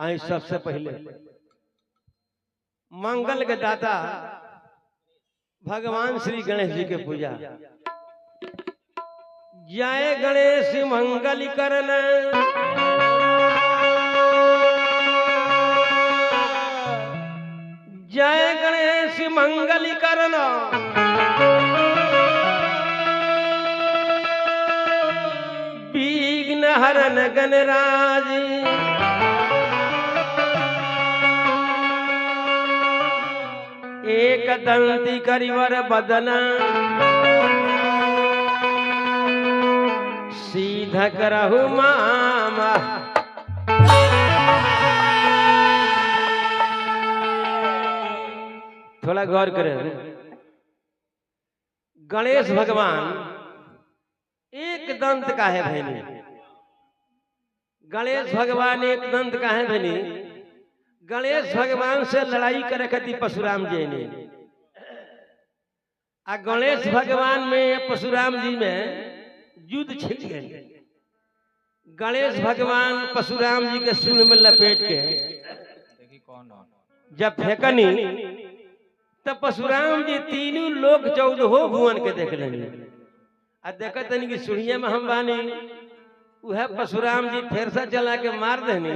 आई सबसे पहले मंगल के दाता भगवान श्री गणेश जी के पूजा। जय गणेश मंगल करन, जय गणेश मंगल करन, विघ्न हरन गणराज। एक दंती करिवर बदन, सीधा करहु मामा। थोड़ा गौर करें, गणेश भगवान एक दंत का है भैनी। गणेश भगवान एक दंत का है भैनी। गणेश भगवान से लड़ाई करे खातिर परशुराम जी ने, आ गणेश भगवान में परशुराम जी में युद्ध छिड़ गए। गणेश भगवान परशुराम जी के सूंड में लपेट के जब फेंकनी तब परशुराम जी तीनों लोग 14 भुवन के देख लेंगे। आ देखत कि सुनिए में हम बानी, वह परशुराम जी फिर से चला के मार देनी।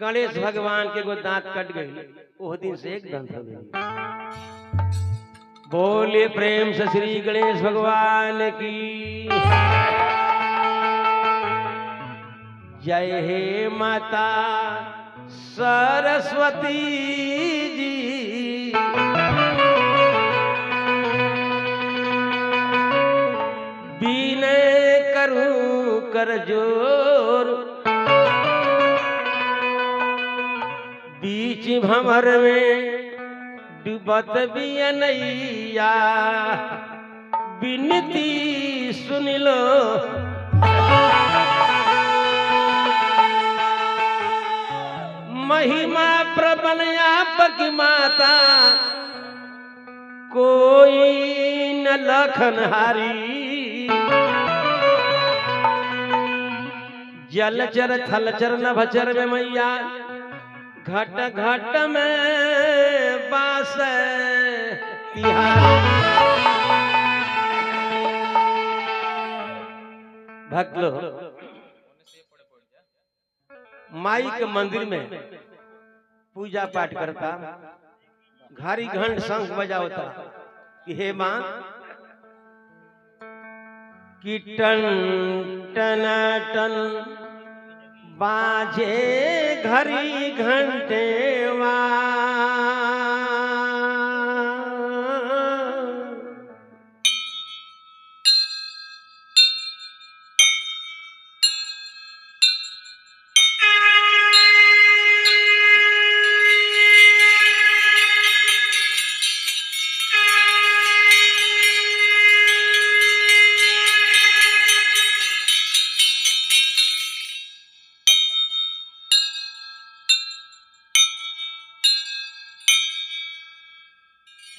गणेश भगवान के वो दांत कट गई, वो दिन से एक दांत हो गई। बोले प्रेम से श्री गणेश भगवान की जय। हे माता सरस्वती जी, विनय करूं कर जोर, बीच भंवर में डूबत भी नैया, विनती सुन लो। महिमा प्रबल आपकी माता, कोई न लखन हारी। जलचर थलचर नभचर में मैया, घट घट में बास तिहारी। भक्त लोग माई के मंदिर में पूजा पाठ करता, घारी घंट शंख बजावता कि हे मां कि टन टन टन बाजे घड़ी घंटेवा।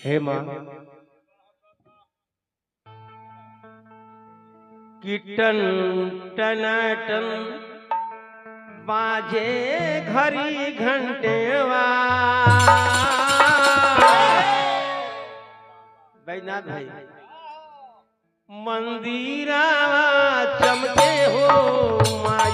हे मां कीटन टनाटन बाजे घड़ी घंटेवा। बैजनाथ भाई मंदिरा चमके हो माई,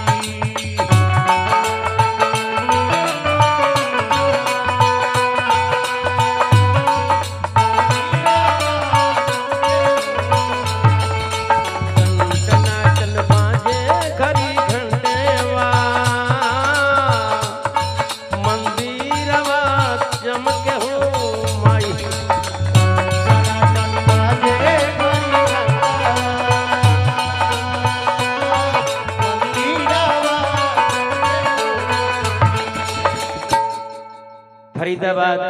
फरीदाबाद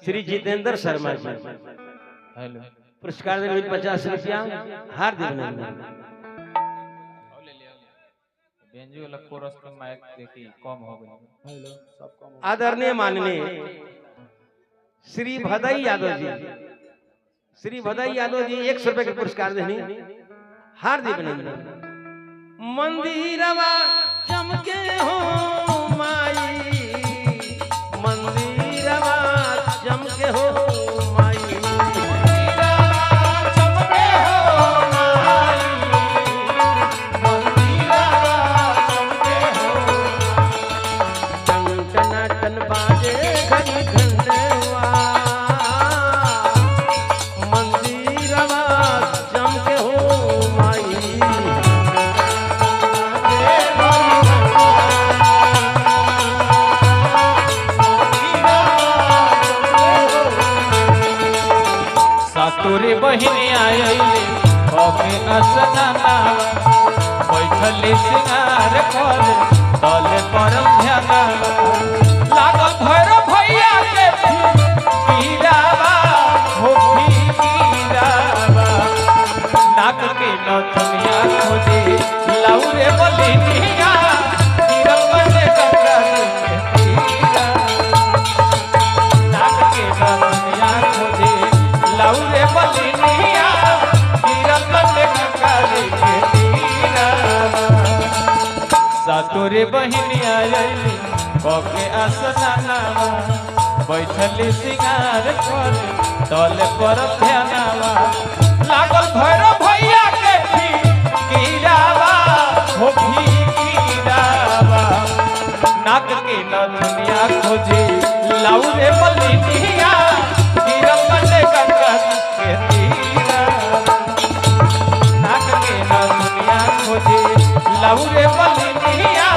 श्री जितेंद्र शर्मा जी पुरस्कार देने 50 रुपया हार्दिक अभिनंदन। आदरणीय माननीय श्री भदई यादव जी, श्री भदई यादव जी 100 रुपए के पुरस्कार देने हार्दिक अभिनंदन। मंदिरवा चमके हो माई, असनाना बैठली सिंगार कर तले परम ध्याना लागल भैरव भैया के पीरावा हो पीरावा नाक के नथुनिया खोजे लाउरे बलिनिया गिरल बने गंगा के तीरा नाक के नथुनिया खोजे लाउरे बलिनिया गिरल बने गंगा के तीरा सातोरे बहिनिया आइली कके आसनावा बैठली सिंगार कर तले पर ध्यानावा लागल भैरव भैया के गिरावा हो गिरावा नाक के नथुनिया खोजे लाउरे बलिनिया गिरल बने गंगा के तीरा नाक के नथुनिया खोजे लाउरे बलिनिया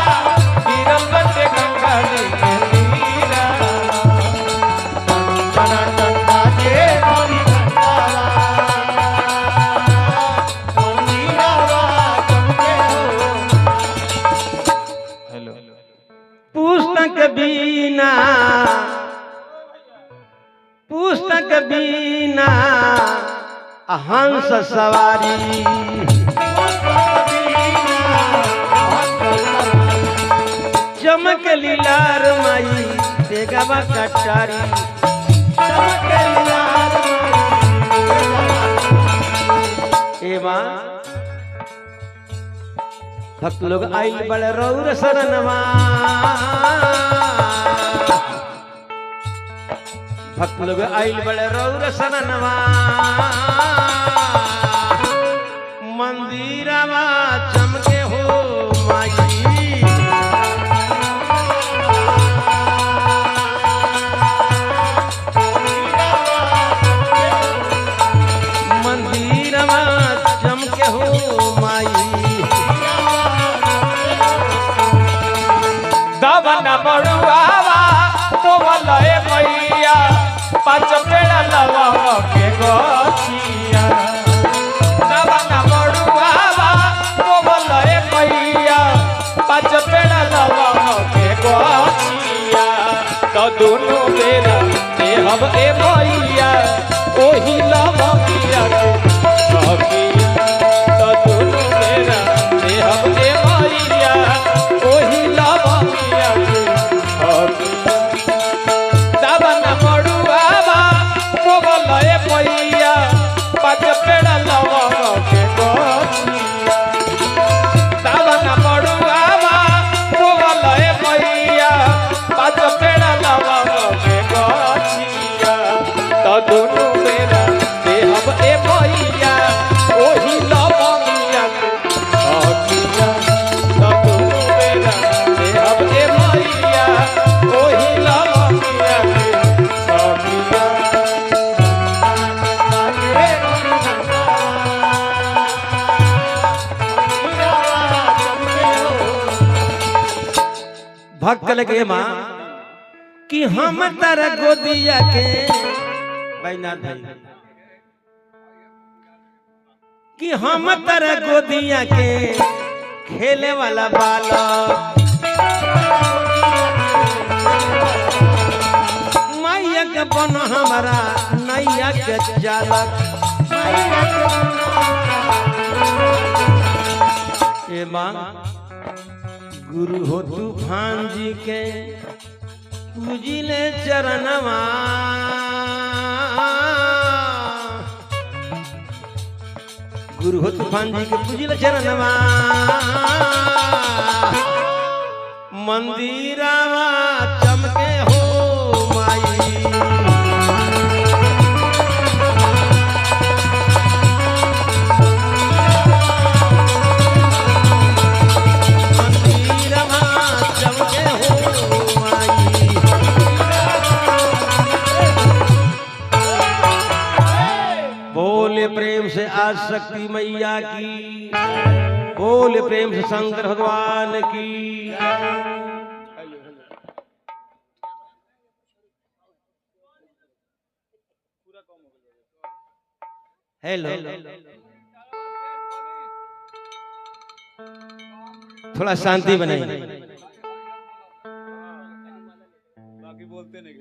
गिरल बने गंगा के तीरा पुस्तक बीना हंस सवारी चमक लीलार माई देगवा कटारी एवं भक्त लोग आइल बड़े रौर शरणवा भक्त लोग आइल बड़े रौर शरणवा मंदिरवा चमके हो माई मंदिरवा चमके हो माई दवन बड़ुआवा तो बलए मैया पाँच पेड़ा लवा के गछिया दवन बड़ुआवा तो बलए मैया पाँच पेड़ा लवा के गछिया तो दोनों बेरा देहब ए मैया ओही लवा किया सखिया तो दोनों बेरा देहब ए मैया ओही लवा किया दवन बड़ुआवा तो बलए मैया पाँच पेड़ा लवा के गछिया दवन बड़ुआवा तो बलए मैया पाँच पेड़ा लवा के गछिया तो दोनों बेरा देहब ए मैया ओही लवा किया सखिया तो दोनों बेरा देहब ए मैया ओही लवा किया सखिया भक्त लगे माँ कि हम तारा गोदिया के बैनाथ भाई कि हम तारा गोदिया के खेले वाला बालक मैया के बन हमारा नैया के चालक ए माँ गुरु हो तूफान जी के पूजिले चरणवा गुरु हो तूफान जी के पूजिले चरणवा मंदिरवा चमके हो माई प्रेम से आज शक्ति मैया की बोले प्रेम से शंकर भगवान की। हेलो थोड़ा शांति बनाइए। बाकी बोलते नहीं